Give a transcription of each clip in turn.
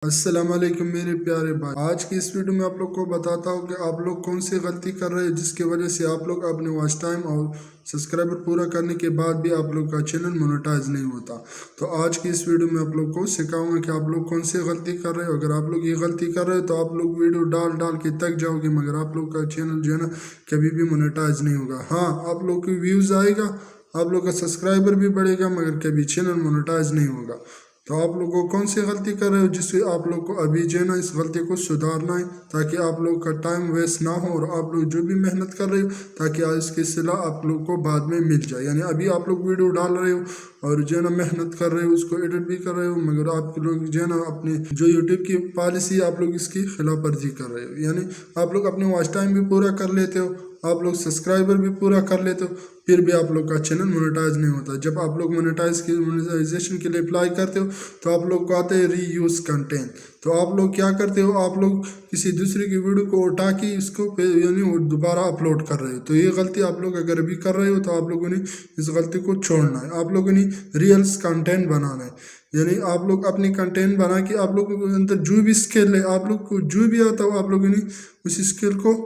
السلام علیکم میرے پیارے بھائی، آج کی اس ویڈیو میں آپ لوگ کو بتاتا ہوں کہ آپ لوگ کون سی غلطی کر رہے ہیں جس کی وجہ سے آپ لوگ اپنے واچ ٹائم اور سبسکرائبر پورا کرنے کے بعد بھی آپ لوگ کا چینل مونیٹائز نہیں ہوتا۔ تو آج کی اس ویڈیو میں آپ لوگ کو سکھاؤں گا کہ آپ لوگ کون سی غلطی کر رہے ہو۔ اگر آپ لوگ یہ غلطی کر رہے ہو تو آپ لوگ ویڈیو ڈال کے تک جاؤ گے، مگر آپ لوگ کا چینل جو ہے نا کبھی بھی مونیٹائز نہیں ہوگا۔ ہاں، آپ لوگ کی ویوز آئے گا، آپ لوگ کا سبسکرائبر بھی بڑھے گا، مگر کبھی چینل مونیٹائز نہیں ہوگا۔ تو آپ لوگ کو کون سی غلطی کر رہے ہو جس سے آپ لوگ کو ابھی جو ہے نا اس غلطی کو سدھارنا ہے، تاکہ آپ لوگ کا ٹائم ویسٹ نہ ہو اور آپ لوگ جو بھی محنت کر رہے ہو تاکہ اس کی صلہ آپ لوگ کو بعد میں مل جائے۔ یعنی ابھی آپ لوگ ویڈیو ڈال رہے ہو اور جو ہے نا محنت کر رہے ہو، اس کو ایڈٹ بھی کر رہے ہو، مگر آپ لوگ جو ہے نا اپنے جو یوٹیوب کی پالیسی آپ لوگ اس کی خلاف ورزی کر رہے ہو۔ یعنی آپ لوگ اپنے واچ ٹائم بھی پورا کر لیتے ہو، آپ لوگ سبسکرائبر بھی پورا کر لیتے ہو، پھر بھی آپ لوگ کا چینل مونیٹائز نہیں ہوتا۔ جب آپ لوگ مونیٹائزیشن کے لیے اپلائی کرتے ہو تو آپ لوگ کو آتے ہیں ری یوز کنٹینٹ۔ تو آپ لوگ کیا کرتے ہو، آپ لوگ کسی دوسرے کی ویڈیو کو اٹھا کے اس کو یعنی وہ دوبارہ اپلوڈ کر رہے ہو۔ تو یہ غلطی آپ لوگ اگر بھی کر رہے ہو تو آپ لوگوں نے اس غلطی کو چھوڑنا ہے۔ آپ لوگوں نے ریلز کنٹینٹ بنانا ہے، یعنی آپ لوگ اپنی کنٹینٹ بنا کے آپ لوگوں کے اندر جو بھی اسکل ہے، آپ لوگ کو جو بھی آتا ہو، آپ لوگوں نے اس اسکل کو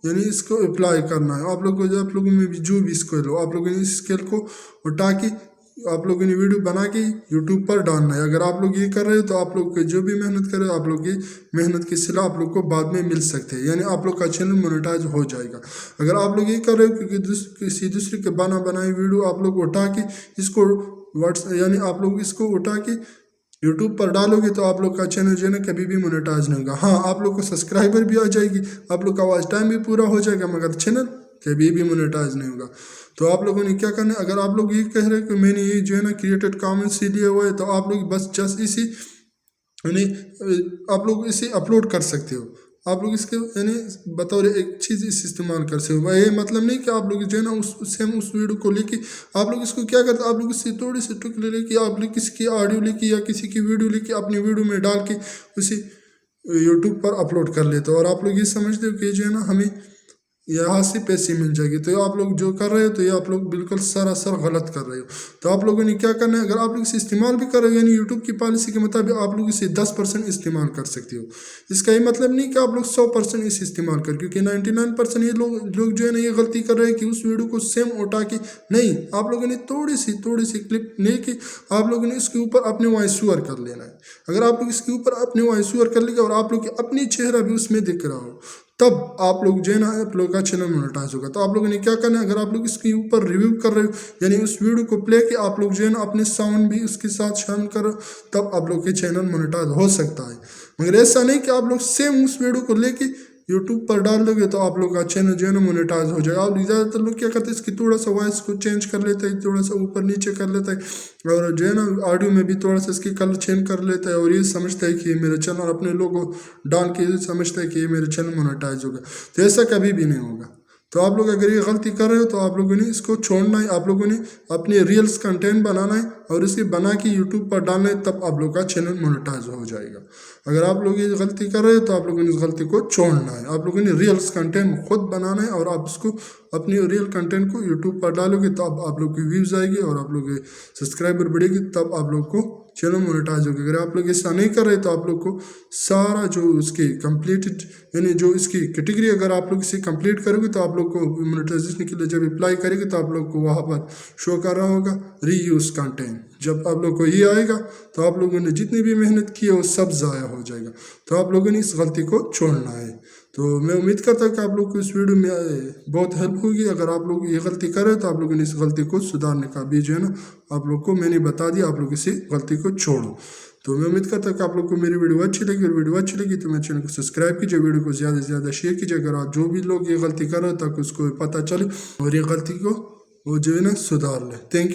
یعنی اس کو اپلائی کرنا ہے۔ آپ لوگوں میں بھی جو بھی اسکل ہو، آپ لوگوں نے اس اسکل کو اٹھا کے آپ لوگوں نے ویڈیو بنا کے یوٹیوب پر ڈالنا ہے۔ اگر آپ لوگ یہ کر رہے ہو تو آپ لوگ جو بھی محنت کر رہے ہو، آپ لوگ کی محنت کی صلہ آپ لوگ کو بعد میں مل سکتے ہیں، یعنی آپ لوگ کا چینل مونیٹائز ہو جائے گا۔ اگر آپ لوگ یہ کر رہے ہو کیونکہ کسی دوسرے کے بنائی ویڈیو آپ لوگ اٹھا کے اس کو یعنی آپ لوگ اس کو اٹھا کے یوٹیوب پر ڈالو گے تو آپ لوگ کا چینل جو ہے نا کبھی بھی مونیٹائز نہیں ہوگا۔ ہاں، آپ لوگ کو سبسکرائبر بھی آ جائے گی، آپ لوگ کا واچ ٹائم بھی پورا ہو جائے گا، مگر چینل کبھی بھی مونیٹائز نہیں ہوگا۔ تو آپ لوگوں نے کیا کرنا ہے، اگر آپ لوگ یہ کہہ رہے ہیں کہ میں نے یہ جو ہے نا کریٹڈ کامنس سے لیا ہوا ہے، تو آپ لوگ بس جسٹ اسی یعنی آپ لوگ اسے اپلوڈ کر سکتے ہو۔ آپ لوگ اس کے یعنی بطور ایک چیز اس استعمال کر سکتے ہو۔ یہ مطلب نہیں کہ آپ لوگ جو ہے نا اس ویڈیو کو لے کے آپ لوگ اس کو کیا کرتے، آپ لوگ اس سے تھوڑی سی ٹک لے کے آپ لوگ کسی کی آڈیو لے کے یا کسی کی ویڈیو لے کے اپنی ویڈیو میں ڈال کے اسے یوٹیوب پر اپلوڈ کر لیتے ہو، اور آپ لوگ یہ سمجھتے ہو کہ جو ہے نا ہمیں یہاں سے پیسے مل جائے گی۔ تو آپ لوگ جو کر رہے ہو تو یہ آپ لوگ بالکل سراسر غلط کر رہے ہو۔ تو آپ لوگوں نے کیا کرنا ہے، اگر آپ لوگ اسے استعمال بھی کر رہے ہو، یعنی یوٹیوب کی پالیسی کے مطابق آپ لوگ اسے 10% استعمال کر سکتے ہو۔ اس کا یہ مطلب نہیں کہ آپ لوگ 100% اسے استعمال کر، کیونکہ 99% یہ لوگ جو ہے نا یہ غلطی کر رہے ہیں کہ اس ویڈیو کو سیم اٹھا کے نہیں، آپ لوگوں نے تھوڑی سی کلپ لے کے آپ لوگوں نے اس کے اوپر اپنے وائس اوور کر لینا ہے۔ اگر آپ لوگ اس کے اوپر اپنے وائس اوور کر لیں گے اور آپ لوگ اپنی چہرہ بھی اس میں دکھ رہا ہو، تب آپ لوگ جو ہے نا آپ لوگ کا چینل مونیٹائز ہوگا۔ تو آپ لوگوں نے کیا کرنا ہے، اگر آپ لوگ اس کے اوپر ریویو کر رہے ہو، یعنی اس ویڈیو کو پلے کے آپ لوگ جو ہے نا اپنے ساؤنڈ بھی اس کے ساتھ شامل کرو، تب آپ لوگ کے چینل مونیٹائز ہو سکتا ہے۔ مگر ایسا نہیں کہ آپ لوگ سیم اس ویڈیو کو لے کے یوٹیوب پر ڈال دو گے تو آپ لوگ کا چینل جو ہے نا مونیٹائز ہو جائے۔ آپ زیادہ تر لوگ کیا کرتے ہیں، اس کی تھوڑا سا وائس کو چینج کر لیتے ہیں، تھوڑا سا اوپر نیچے کر لیتا ہے، اور جو ہے نا آڈیو میں بھی تھوڑا سا اس کی کلر چینج کر لیتا ہے، اور یہ سمجھتا ہے کہ یہ میرا چینل، اپنے لوگوں ڈال کے یہ سمجھتا ہے کہ یہ میرا چینل مونیٹائز ہوگا۔ تو ایسا کبھی بھی نہیں ہوگا۔ تو آپ لوگ اگر یہ غلطی کر رہے ہو تو آپ لوگوں نے اس کو چھوڑنا ہے، آپ لوگوں نے اپنے ریلز کنٹینٹ بنانا ہے اور اسے بنا کے یوٹیوب پر ڈالنا ہے، تب آپ لوگ کا چینل مونیٹائز ہو جائے گا۔ اگر آپ لوگ یہ غلطی کر رہے ہو تو آپ لوگوں نے اس غلطی کو چھوڑنا ہے۔ آپ لوگوں نے ریلز کنٹینٹ خود بنانا ہے، اور آپ اس کو اپنی ریل کنٹینٹ کو یوٹیوب پر ڈالو گے، تب آپ لوگ کی ویوز آئے گی اور آپ لوگ کے سبسکرائبر بڑھے گی، تب آپ لوگ کو چینل مونیٹائز ہوگا۔ اگر آپ لوگ ایسا نہیں کر رہے تو آپ لوگ کو سارا جو اس کی کمپلیٹڈ یعنی جو اس کی کیٹیگری اگر آپ لوگ اسے کمپلیٹ کرو گے تو آپ لوگ کو مونیٹائزیشن کے لیے جب اپلائی کرے گے تو آپ لوگ کو وہاں پر شو کر رہا ہوگا ری یوز کنٹینٹ۔ جب آپ لوگ کو یہ آئے گا تو آپ لوگوں نے جتنی بھی محنت کی ہے وہ سب ضائع ہو جائے گا۔ تو آپ لوگوں نے اس غلطی کو چھوڑنا ہے۔ تو میں امید کرتا ہوں کہ آپ لوگ کو اس ویڈیو میں بہت ہیلپ ہوگی۔ اگر آپ لوگ یہ غلطی کرے تو آپ لوگوں نے اس غلطی کو سدھارنے کا بھی جو ہے نا آپ لوگ کو میں نے بتا دیا، آپ لوگ اسی غلطی کو چھوڑو۔ تو میں امید کرتا ہوں کہ آپ لوگ کو میری ویڈیو اچھی لگی، اور ویڈیو اچھی لگی تو میرے چینل کو سبسکرائب کیجیے، ویڈیو کو زیادہ سے زیادہ شیئر کیجیے، اگر آپ جو بھی لوگ یہ غلطی کر رہے ہیں تاکہ اس کو پتہ چلے اور یہ غلطی کو وہ جو ہے نا سدھار لے۔ Thank you.